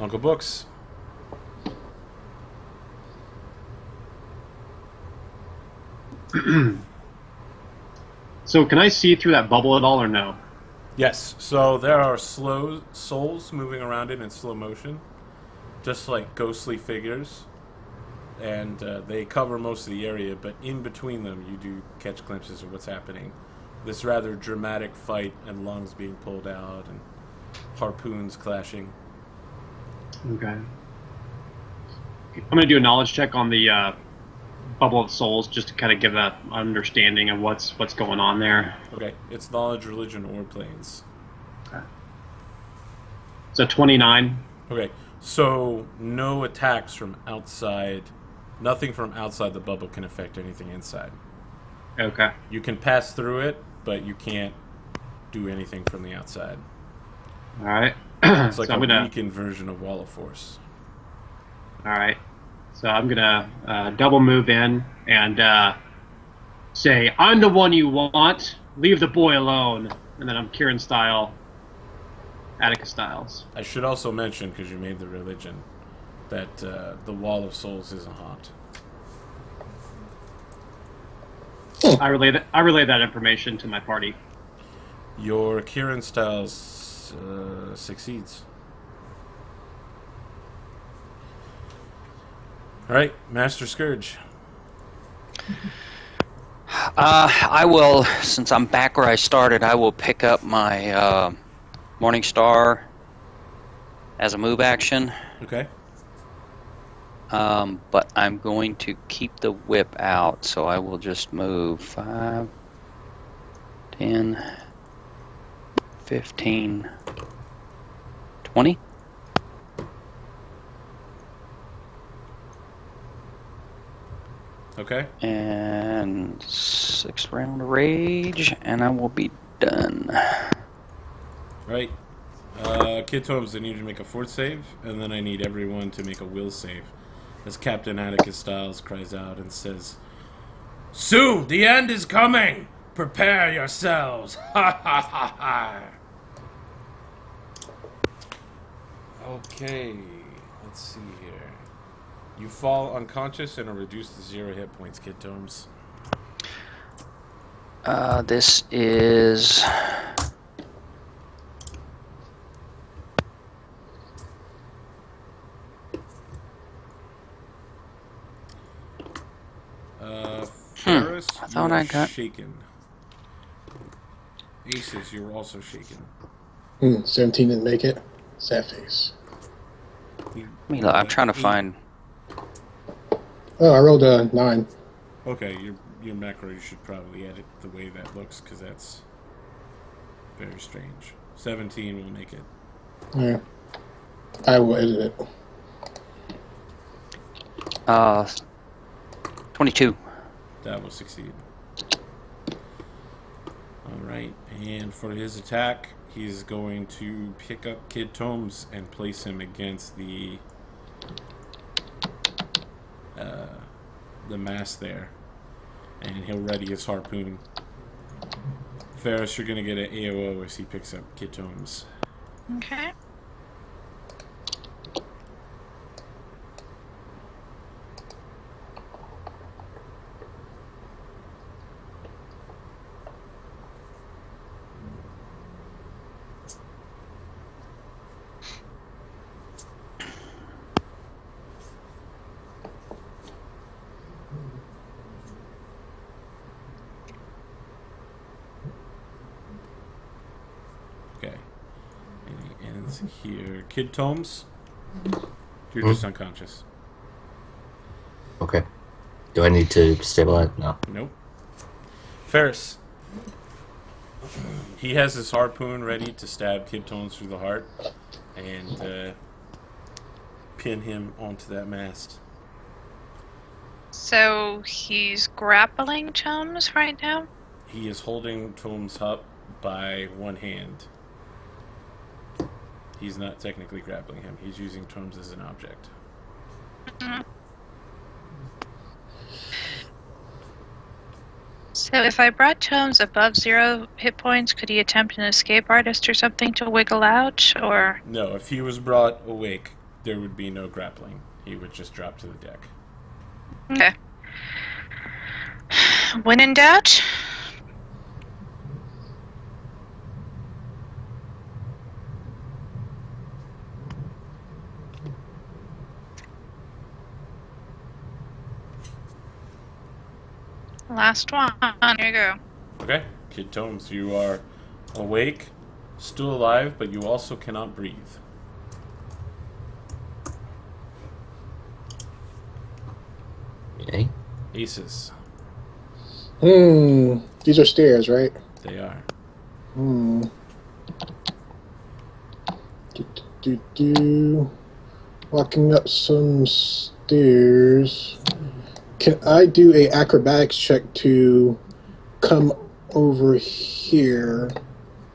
Uncle Books. So can I see through that bubble at all or no? Yes, so there are slow souls moving around it in slow motion, just like ghostly figures, and they cover most of the area, but in between them you do catch glimpses of what's happening. This rather dramatic fight and lungs being pulled out and harpoons clashing. Okay. I'm going to do a knowledge check on the bubble of souls just to kind of give an understanding of what's going on there. Okay, it's knowledge, religion, or planes. Okay. So 29. Okay, so no attacks from outside. Nothing from outside the bubble can affect anything inside. Okay. You can pass through it, but you can't do anything from the outside. All right. It's like so a weakened version of Wall of Force. All right. So I'm going to double move in and say, I'm the one you want. Leave the boy alone. And then I'm Kieran style, Atticus styles. I should also mention, because you made the religion, that the Wall of Souls is a haunt. I relay that information to my party. Your Kieran styles succeeds. All right, Master Scourge. I will, since I'm back where I started, I will pick up my Morning Star as a move action. Okay. But I'm going to keep the whip out, so I will just move 5, 10, 15, 20. Okay. And 6th round of rage, and I will be done. Right. Kid Tomes, I need you to make a fort save, and then I need everyone to make a will save. As Captain Atticus Styles cries out and says, "Soon the end is coming! Prepare yourselves!" Ha ha ha ha! Okay, let's see here. You fall unconscious and are reduced to 0 hit points, Kid Tomes. This is... Ferris, I thought I got... shaken. Aces, you were also shaken. 17 didn't make it. Sad face. I'm trying to find... Oh, I rolled a 9. Okay, your macro, you should probably edit the way that looks, because that's very strange. 17 will make it. Yeah. I will edit it. 22. That will succeed. Alright, and for his attack, he's going to pick up Kid Tomes and place him against the mast there. And he'll ready his harpoon. Ferris, you're going to get an AOO as he picks up Kid Tomes. Okay. Okay. And he ends here. Kid Tomes, you're just unconscious. Okay. Do I need to stabilize? No. Nope. Ferris. He has his harpoon ready to stab Kid Tomes through the heart and pin him onto that mast. So he's grappling Tomes right now? He is holding Tomes up by one hand. He's not technically grappling him. He's using Tomes as an object. Mm-hmm. So if I brought Tomes above 0 hit points, could he attempt an escape artist or something to wiggle out, or...? No, if he was brought awake, there would be no grappling. He would just drop to the deck. Okay. When in doubt. Last one. Here you go. Okay, Kid Tomes, you are awake, still alive, but you also cannot breathe. Okay. Aces. These are stairs, right? They are. Walking up some stairs. Can I do a acrobatics check to come over here?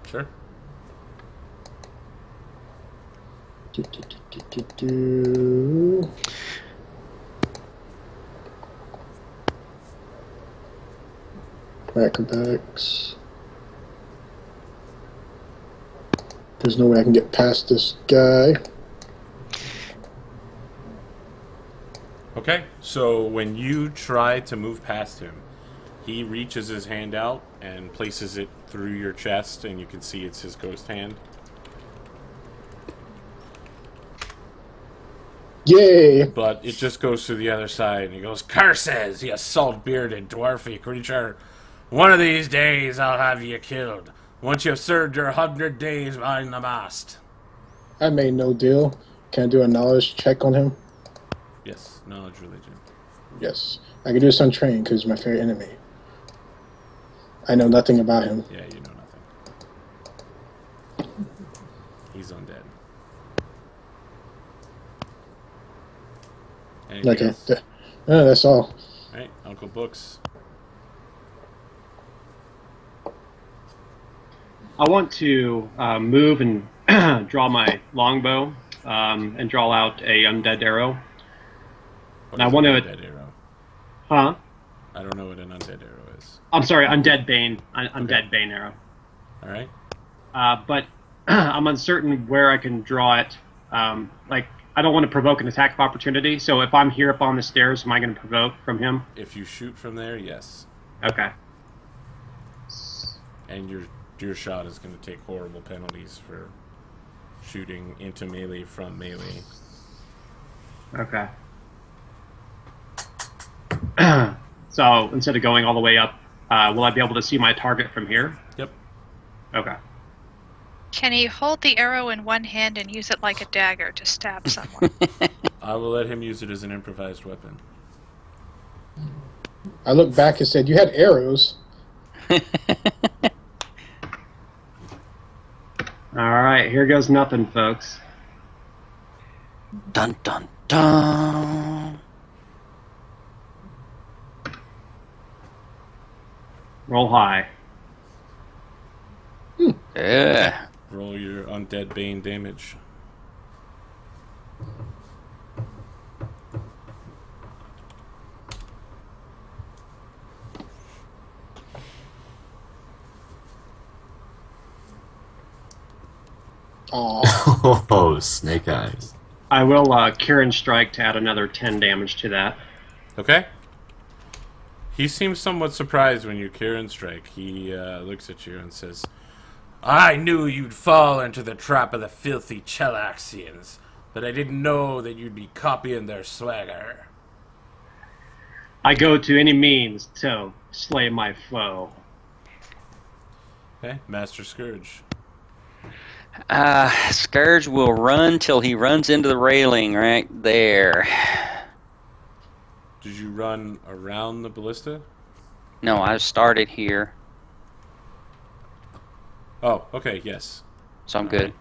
Sure. Acrobatics. There's no way I can get past this guy. Okay, so when you try to move past him, he reaches his hand out and places it through your chest, and you can see it's his ghost hand. Yay! But it just goes to the other side, and he goes, "Curses, you salt-bearded, dwarfy creature! One of these days I'll have you killed, once you've served your 100 days behind the mast." I made no deal. Can I do a knowledge check on him? Yes, knowledge religion. Yes. I can do this on train because he's my favorite enemy. I know nothing about him. Yeah, you know nothing. He's undead. Anything Okay. else? No, that's all. Alright, Uncle Books. I want to move and draw my longbow and draw out a undead arrow. What And I is want an to... undead arrow? Huh? I don't know what an undead arrow is. I'm sorry, undead bane. Undead Okay. bane arrow. Alright? But I'm uncertain where I can draw it. Like, I don't want to provoke an attack of opportunity, so if I'm here up on the stairs, am I going to provoke from him? If you shoot from there, yes. Okay. And your shot is going to take horrible penalties for shooting into melee from melee. Okay. So, instead of going all the way up, will I be able to see my target from here? Yep. Okay. Can he hold the arrow in one hand and use it like a dagger to stab someone? I will let him use it as an improvised weapon. I looked back and said, "You had arrows." Alright, here goes nothing, folks. Dun dun dun. Roll high. Yeah. Roll your undead bane damage. Aw. Oh, snake eyes. I will Kieran Strike to add another 10 damage to that. Okay. He seems somewhat surprised when you Kieran strike. He looks at you and says, "I knew you'd fall into the trap of the filthy Chelaxians, but I didn't know that you'd be copying their swagger." I go to any means to slay my foe. Okay, Master Scourge. Scourge will run till he runs into the railing right there. Did you run around the ballista? No, I started here, Oh, okay, yes. so I'm good.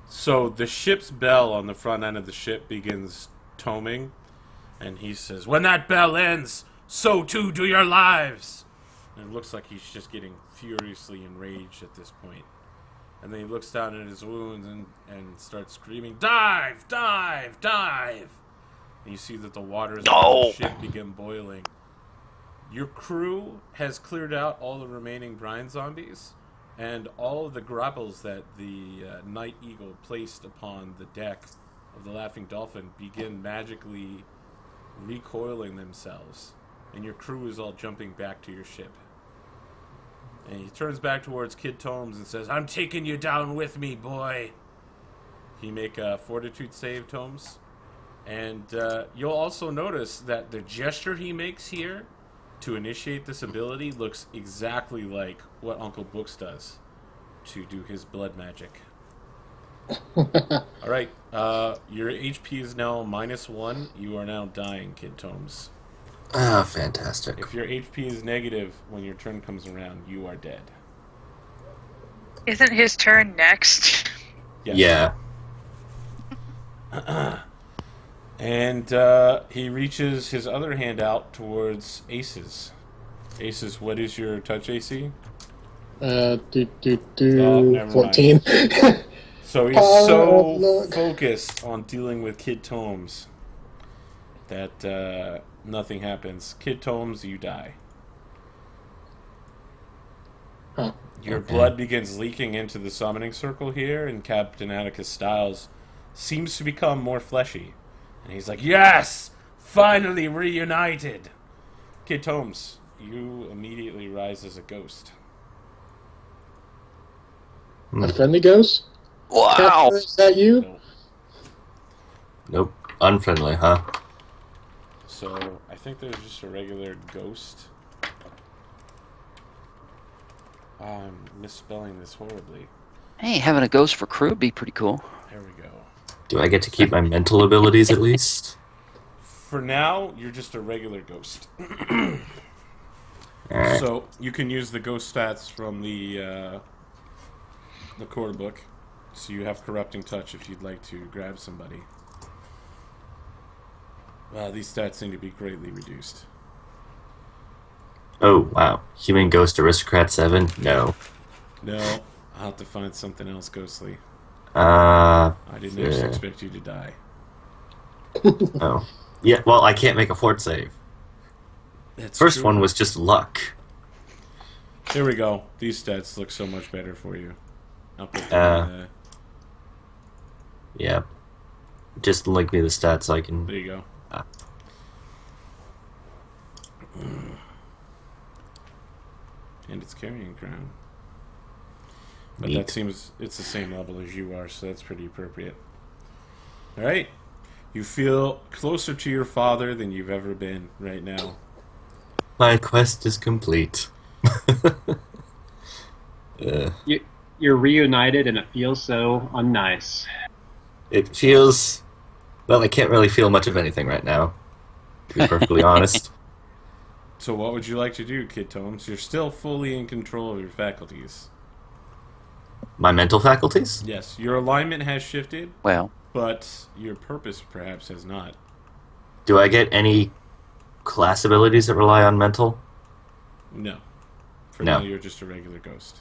So the ship's bell on the front end of the ship begins toming, and he says, "When that bell ends, so too do your lives." And it looks like he's just getting furiously enraged at this point. And then he looks down at his wounds and starts screaming, "Dive! Dive! Dive!" And you see that the waters of the ship begin boiling. Your crew has cleared out all the remaining brine zombies, and all of the grapples that the Night Eagle placed upon the deck of the Laughing Dolphin begin magically recoiling themselves, and your crew is all jumping back to your ship. And he turns back towards Kid Tomes and says, "I'm taking you down with me, boy." He make a fortitude save, Tomes. And you'll also notice that the gesture he makes here to initiate this ability looks exactly like what Uncle Books does to do his blood magic. Alright, your HP is now -1. You are now dying, Kid Tomes. Ah, fantastic. If your HP is negative when your turn comes around, you are dead. Isn't his turn next? Yes. Yeah. And he reaches his other hand out towards Aces. Aces, what is your touch AC? Oh, never 14. So he's so focused on dealing with Kid Tomes that nothing happens. Kid Tomes, you die. Huh. Your blood begins leaking into the summoning circle here, and Captain Atticus Styles seems to become more fleshy. And he's like, "Yes! Finally reunited!" Kid Tomes, you immediately rise as a ghost. A friendly ghost? Wow. Captain, is that you? No. Nope. Unfriendly, huh? So, I think there's just a regular ghost. I'm misspelling this horribly. Hey, having a ghost for crew would be pretty cool. There we go. Do I get to keep my mental abilities at least? For now, you're just a regular ghost. Alright. So, you can use the ghost stats from the core book. So you have Corrupting Touch if you'd like to grab somebody. Wow, these stats seem to be greatly reduced. Oh, wow. Human Ghost Aristocrat 7? No. No, I'll have to find something else ghostly. Uh, I didn't actually expect you to die. oh. Yeah, well, I can't make a fort save. That's First true. one was just luck. Here we go. These stats look so much better for you. I'll put them in Yeah. Just link me the stats so I can... There you go. Ah. And it's Carrying Crown. But Neat. that seems it's the same level as you are, so that's pretty appropriate. Alright. You feel closer to your father than you've ever been right now. My quest is complete. You're reunited, and it feels so unnice. It feels... Well, I can't really feel much of anything right now, to be perfectly honest. So what would you like to do, Kid Tomes? You're still fully in control of your faculties. My mental faculties? Yes, your alignment has shifted, Well, but your purpose perhaps has not. Do I get any class abilities that rely on mental? No. For No. now, you're just a regular ghost.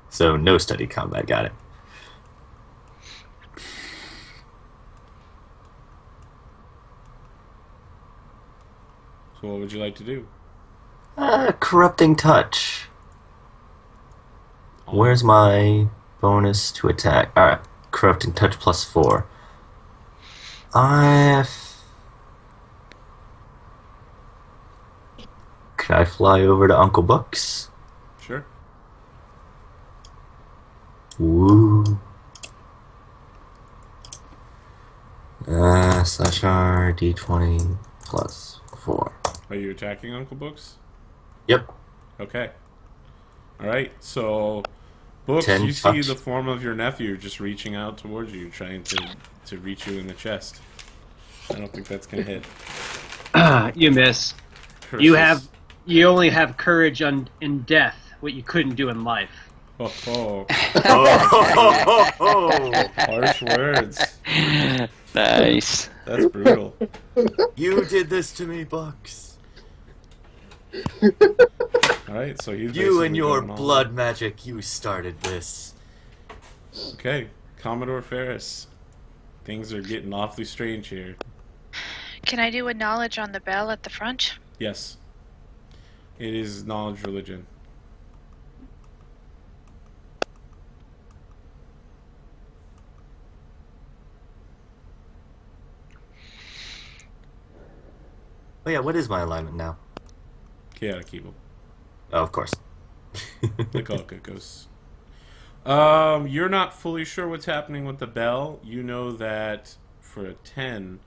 So, no study combat, got it. So what would you like to do? Corrupting Touch. Where's my bonus to attack? Alright, Corrupting Touch +4. Can I fly over to Uncle Buck's? Sure. Woo. /R D20 +4. Are you attacking Uncle Books? Yep. Okay. Alright, so... Books, 10 you see touch. the form of your nephew just reaching out towards you, trying to reach you in the chest. I don't think that's going to hit. You miss. Curses. You only have courage in death, what you couldn't do in life. Oh, oh. Oh, Harsh words. nice. That's brutal. you did this to me, Bucks. Alright, so he's You and basically your going all blood magic, you started this. in. Okay, Commodore Ferris. Things are getting awfully strange here. Can I do a knowledge on the bell at the front? Yes. It is knowledge religion. Oh yeah, what is my alignment now? Chaotic evil. Oh, of course. Like all good ghosts. You're not fully sure what's happening with the bell. You know that for a 10,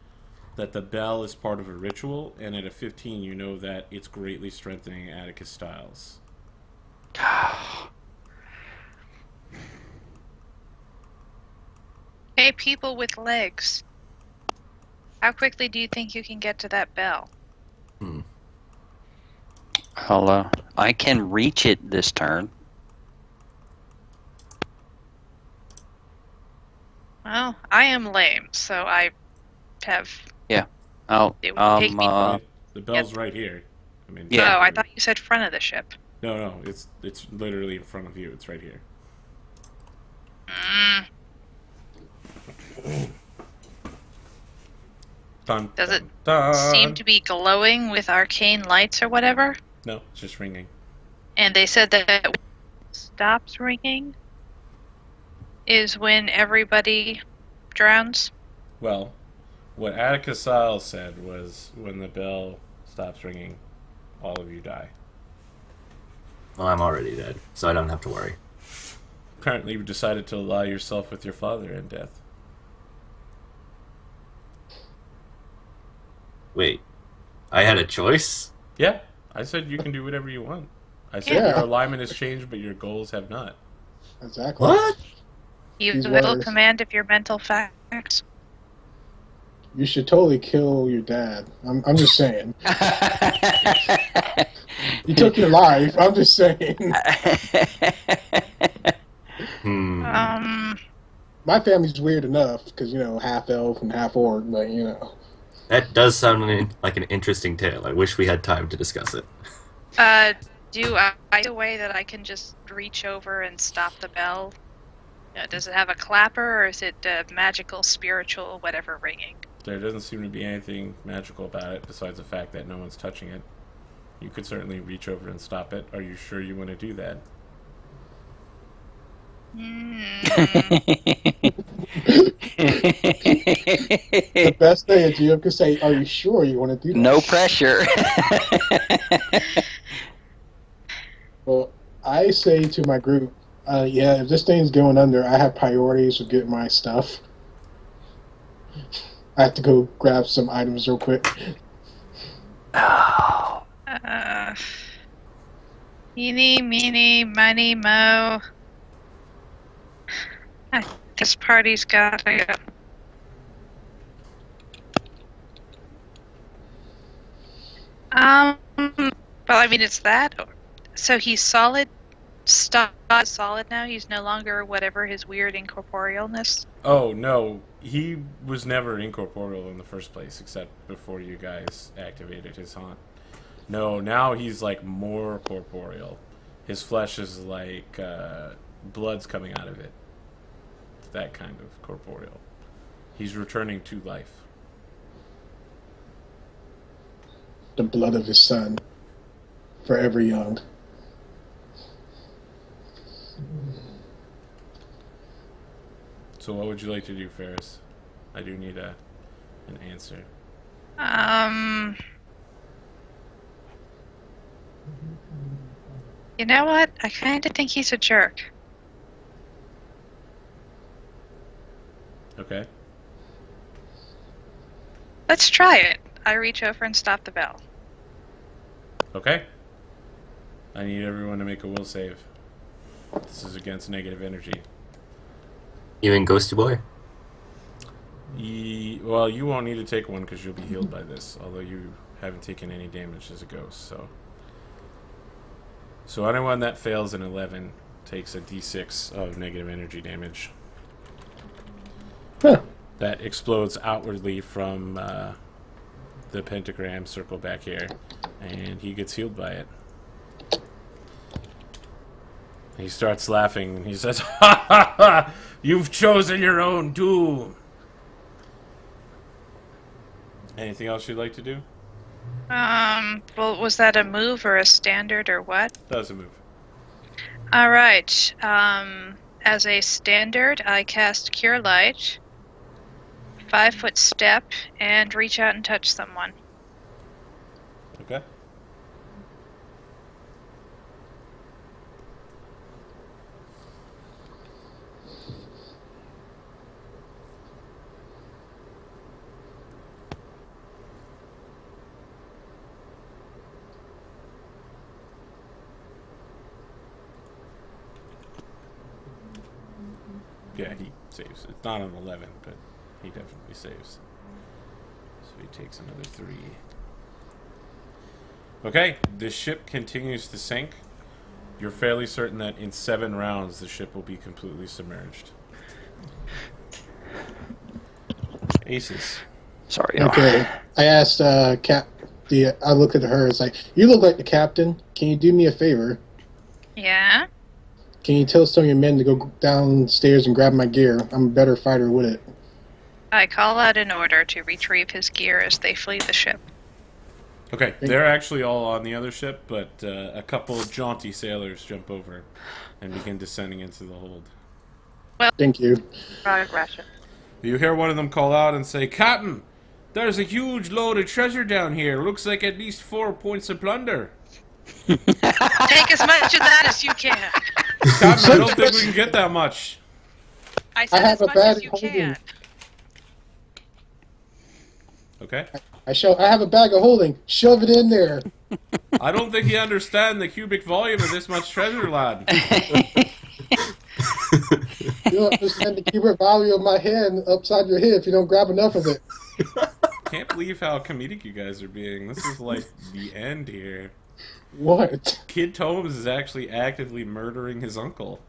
that the bell is part of a ritual, and at a 15, you know that it's greatly strengthening Atticus Styles. Hey, people with legs. How quickly do you think you can get to that bell? Hello. I can reach it this turn. Well, I am lame, so I have. I'll, It would take me I mean, the bell's right here. I mean, Yeah. Oh, I thought you said front of the ship. No, it's literally in front of you. It's right here. Mm. Dun, Does it dun. seem to be glowing with arcane lights or whatever? No, it's just ringing. And they said that it stops ringing is when everybody drowns. Well, what Atticus Styles said was when the bell stops ringing, all of you die. Well, I'm already dead, so I don't have to worry. Apparently, you've decided to ally yourself with your father in death. Wait, I had a choice? Yeah, I said you can do whatever you want. I said Yeah. your alignment has changed, but your goals have not. Exactly. What? You These will words. command of your mental facts. You should totally kill your dad. I'm just saying. He took your life. I'm just saying. Um, My family's weird enough because, half elf and half orc, but, That does sound like an interesting tale. I wish we had time to discuss it. do I a way that I can just reach over and stop the bell? Does it have a clapper, or is it magical, spiritual, whatever ringing? There doesn't seem to be anything magical about it besides the fact that no one's touching it. You could certainly reach over and stop it. Are you sure you want to do that? The best thing is you could say, "Are you sure you want to do that?" No pressure. Well, I say to my group, if this thing's going under, I have priorities of getting my stuff. I have to go grab some items real quick. Oh. Eeny, meeny, miny, mo. I think this party's gotta go. Well, I mean, it's that. So he's solid, solid now? He's no longer whatever his weird incorporealness? Oh, no. He was never incorporeal in the first place, except before you guys activated his haunt. No, now he's, like, more corporeal. His flesh is like, blood's coming out of it. That kind of corporeal. He's returning to life. The blood of his son, forever young. So what would you like to do, Ferris? I do need an answer. You know what? I kind of think he's a jerk. Okay. Let's try it. I reach over and stop the bell. Okay. I need everyone to make a will save. This is against negative energy. You and Ghosty Boy? Well, you won't need to take one because you'll be healed by this, although you haven't taken any damage as a ghost, So anyone that fails an 11 takes a d6 of negative energy damage. Huh. That explodes outwardly from the pentagram circle back here, and he gets healed by it. He starts laughing, and he says, "Ha ha ha! You've chosen your own doom!" Anything else you'd like to do? Well, was that a move or a standard or what? That was a move. Alright, as a standard, I cast Cure Light, 5-foot step, and reach out and touch someone. Yeah, he saves. It's not an 11, but he definitely saves. So he takes another 3. Okay, the ship continues to sink. You're fairly certain that in 7 rounds the ship will be completely submerged. Aces. Sorry. Okay. I asked I look at her. It's like, you look like the captain. Can you do me a favor? Yeah? Can you tell some of your men to go downstairs and grab my gear? I'm a better fighter with it. I call out an order to retrieve his gear as they flee the ship. Okay, they're actually all on the other ship, but a couple of jaunty sailors jump over and begin descending into the hold. Thank you. Progression. You hear one of them call out and say, "Captain, there's a huge load of treasure down here. Looks like at least 4 points of plunder." Take as much of that as you can. Captain, I don't think we can get that much. I said have as a much bag as you of holding. can. Okay. I have a bag of holding. Shove it in there. I don't think you understand the cubic volume of this much treasure, lad. You don't understand the cubic volume of my hand upside your head if you don't grab enough of it. Can't believe how comedic you guys are being. This is like the end here. What? Kid Tomes is actually actively murdering his uncle.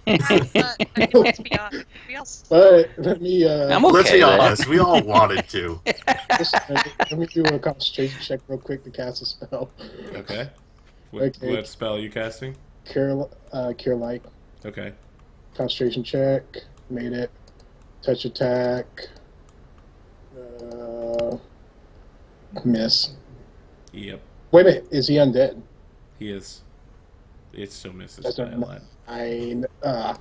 Let's be honest. We all But let me I'm okay Let's be with that. honest, we all wanted to. let me do a concentration check real quick to cast a spell. Okay. Okay. What spell are you casting? Cure light. Okay. Concentration check. Made it. Touch attack. Miss. Yep. Wait a minute. Is he undead? He is. It still misses That's by a not- lot.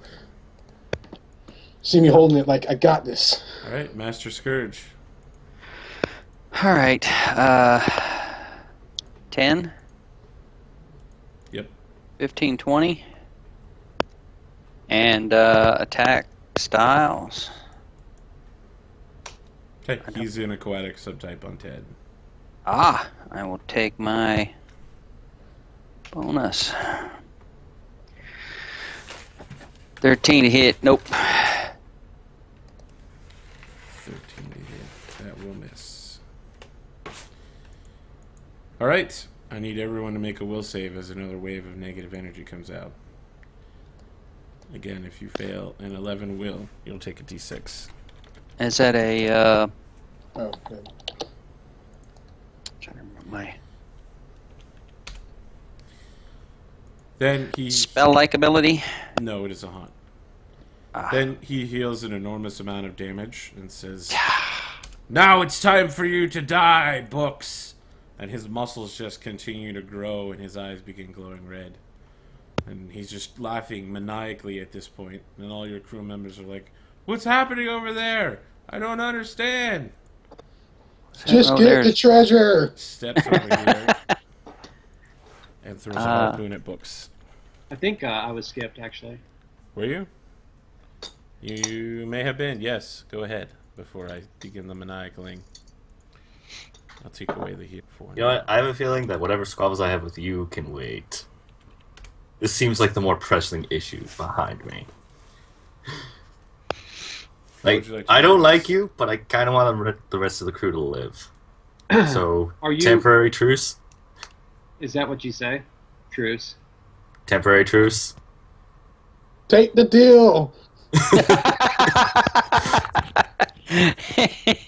See me holding it like I got this. Alright, Master Scourge. All right. 10, Yep. 15, 20. And attack styles. Okay, he's an aquatic subtype undead. Ah, I will take my bonus. 13 to hit. Nope. 13 to hit. That will miss. Alright, I need everyone to make a will save as another wave of negative energy comes out. Again, if you fail an 11 will, you'll take a d6. Is that a Oh, good. trying to remember my Then he... spell-like ability? No, it is a haunt. Ah. Then he heals an enormous amount of damage and says, "Now it's time for you to die, books!" And his muscles just continue to grow and his eyes begin glowing red. And he's just laughing maniacally at this point. And all your crew members are like, "What's happening over there? I don't understand." Just Oh, get there's- the treasure. Steps over here and throws a harpoon at books. I think I was skipped, actually. Were you? You may have been, yes. Go ahead before I begin the maniacaling. I'll take away the heat for You know what? I have a feeling that whatever squabbles I have with you can wait. This seems like the more pressing issue behind me. would you like to I do? don't like you, but I kind of want the rest of the crew to live. So, Are you- temporary truce? Is that what you say? Truce. Temporary truce? Take the deal.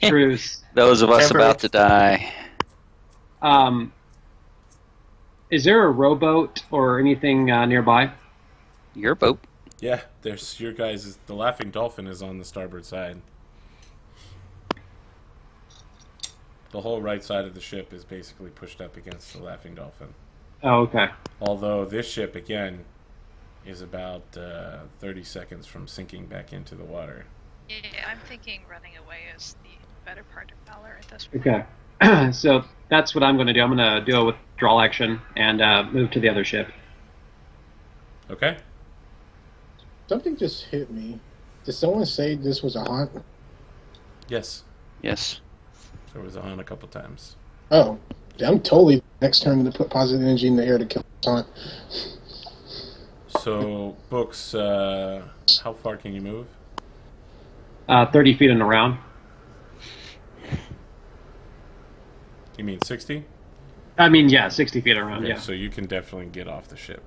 Truce. Those of us Temporary- about to die. Is there a rowboat or anything nearby? Your boat. Yeah, there's your guys. The Laughing Dolphin is on the starboard side. The whole right side of the ship is basically pushed up against the Laughing Dolphin. Oh, okay. Although this ship, again, is about 30 seconds from sinking back into the water. Yeah, I'm thinking running away is the better part of valor at this point. Okay. So that's what I'm going to do. I'm going to do a withdrawal action and move to the other ship. Okay? Something just hit me. Did someone say this was a haunt? Yes. Yes. There was on a couple times. Oh, I'm totally next turn going to put positive energy in the air to kill this haunt. So, Books, how far can you move? 30 feet and around. You mean 60? I mean, yeah, 60 feet around, Okay, yeah. so you can definitely get off the ship,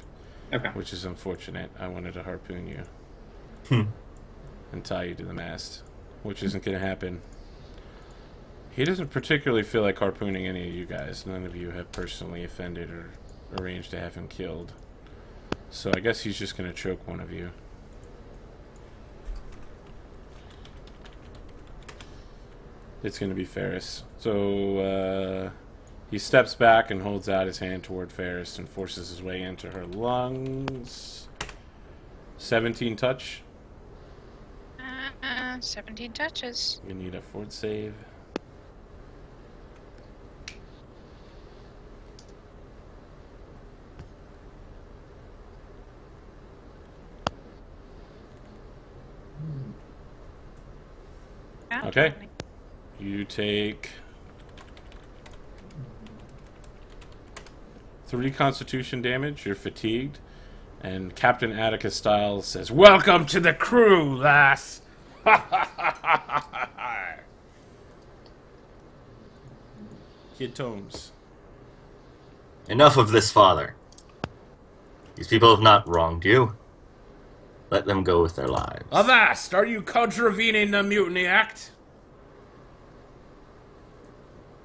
Okay. which is unfortunate. I wanted to harpoon you and tie you to the mast, which isn't going to happen. He doesn't particularly feel like harpooning any of you guys. None of you have personally offended or arranged to have him killed. So I guess he's just going to choke one of you. It's going to be Ferris. So he steps back and holds out his hand toward Ferris and forces his way into her lungs. 17 touch. 17 touches. You need a fort save. Okay. You take 3 constitution damage. You're fatigued. And Captain Atticus Styles says, "Welcome to the crew, lass!" Kid Tomes. Enough of this, father. These people have not wronged you. Let them go with their lives. Avast! Are you contravening the Mutiny Act?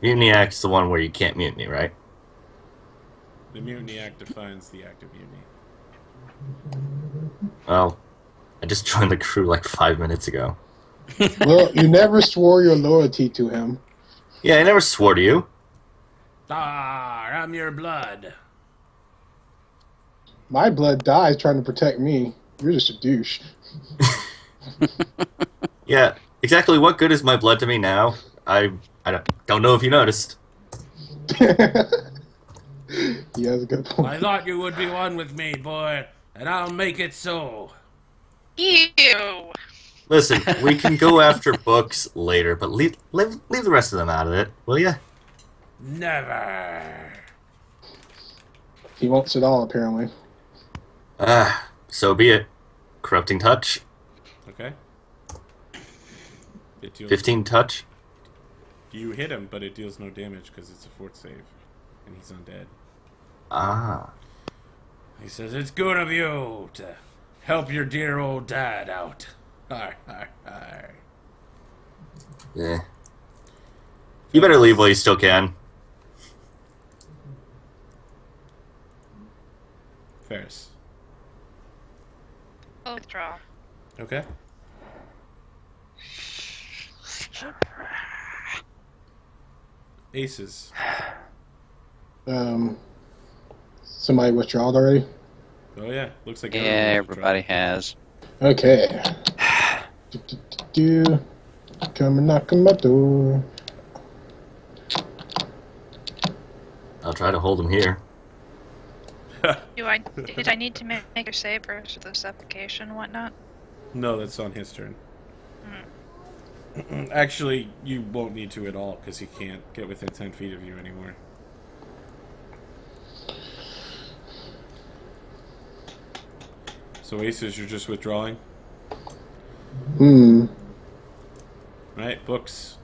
Mutiny Act's the one where you can't mutiny, right? The Mutiny Act defines the act of mutiny. Well, I just joined the crew like 5 minutes ago. Well, you never swore your loyalty to him. Yeah, I never swore to you. Ah, I'm your blood. My blood dies trying to protect me. You're just a douche. Yeah, exactly what good is my blood to me now? I don't know if you noticed. He has a good point. I thought you would be one with me, boy, and I'll make it so. Ew. Listen, we can go after books later, but leave the rest of them out of it, will ya? Never. He wants it all, apparently. So be it. Corrupting touch. Okay. It deals 15 touch. You hit him, but it deals no damage because it's a fort save, and he's undead. Ah. He says, "It's good of you to help your dear old dad out." Arr, arr, arr. Yeah. You better leave while you still can. Ferris. I'll withdraw. Okay. Aces. Somebody withdrawed already? Oh yeah, looks like Yeah, everyone's everybody has. Okay. Come and knock on my door. I'll try to hold him here. Did I need to make a save versus the suffocation and whatnot? No, that's on his turn. Actually, you won't need to at all because he can't get within 10 feet of you anymore. So Aces, you're just withdrawing? Right, Books.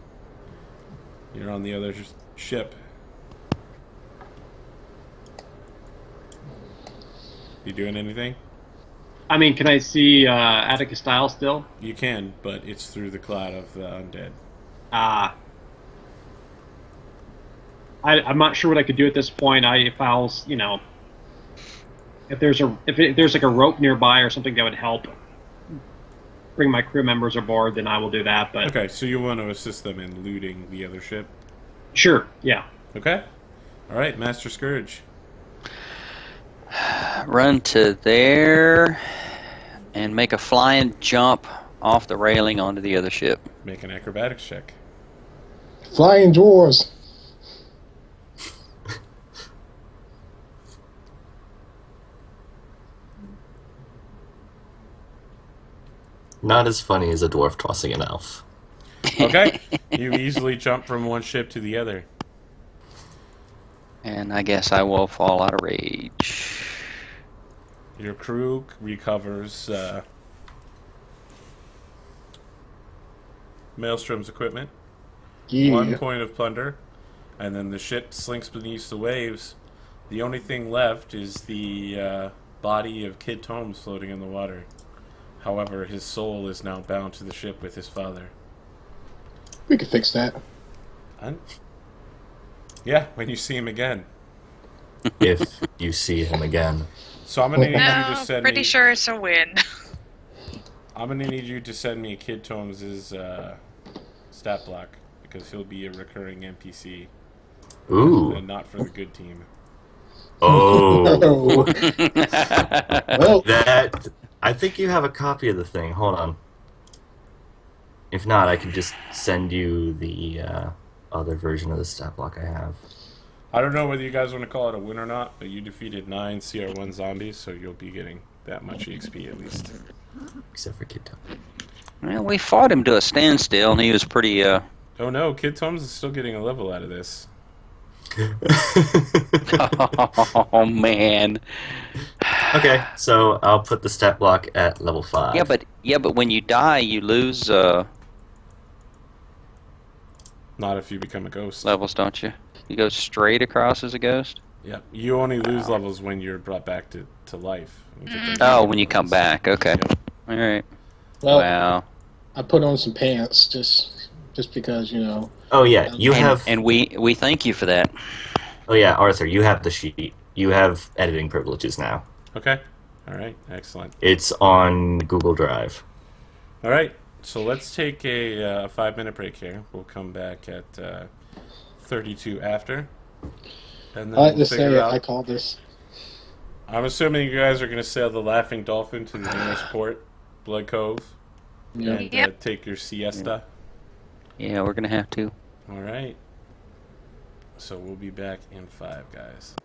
You're on the other ship. You doing anything? I mean, can I see Atticus Style still? You can, but it's through the cloud of the undead. I'm not sure what I could do at this point. If there's like a rope nearby or something that would help bring my crew members aboard, then I will do that. But Okay, so you want to assist them in looting the other ship? sure, yeah. Okay. Alright, Master Scourge. Run to there and make a flying jump off the railing onto the other ship. Make an acrobatics check. Flying drawers. Not as funny as a dwarf tossing an elf. Okay. You easily jump from one ship to the other. And I guess I will fall out of rage. Your crew recovers Maelstrom's equipment. Yeah. 1 point of plunder. And then the ship slinks beneath the waves. The only thing left is the body of Kid Tomes floating in the water. However, his soul is now bound to the ship with his father. We can fix that. Yeah, when you see him again. If you see him again. So I'm gonna need you to No, send pretty me. sure it's a win. I'm gonna need you to send me Kid Tomes' stat block because he'll be a recurring NPC Ooh. and not for the good team. Oh. Well, That. I think you have a copy of the thing. Hold on. If not, I can just send you the other version of the stat block I have. I don't know whether you guys want to call it a win or not, but you defeated 9 CR1 zombies, so you'll be getting that much EXP at least. Except for Kid Tom. Well, we fought him to a standstill, and he was pretty. Oh no, Kid Tomes is still getting a level out of this. Oh man. Okay, so I'll put the stat block at level 5. Yeah, but when you die, you lose Not if you become a ghost. levels, don't you? You go straight across as a ghost. Yeah, you only lose levels when you're brought back to life. You get those Oh, other when you come ones. back. Okay. Yep. All right. well, Wow. I put on some pants just because, you know. Oh yeah, you have. And we thank you for that. Oh yeah, Arthur, you have the sheet. You have editing privileges now. Okay. All right. Excellent. It's on Google Drive. All right. So let's take a 5-minute break here. We'll come back at 32 after, and then I like we'll to say figure it, out. I call this. I'm assuming you guys are going to sail the Laughing Dolphin to the nearest port, Blood Cove, Yeah. and Yep. take your siesta. Yeah, we're gonna have to. All right. So we'll be back in 5, guys.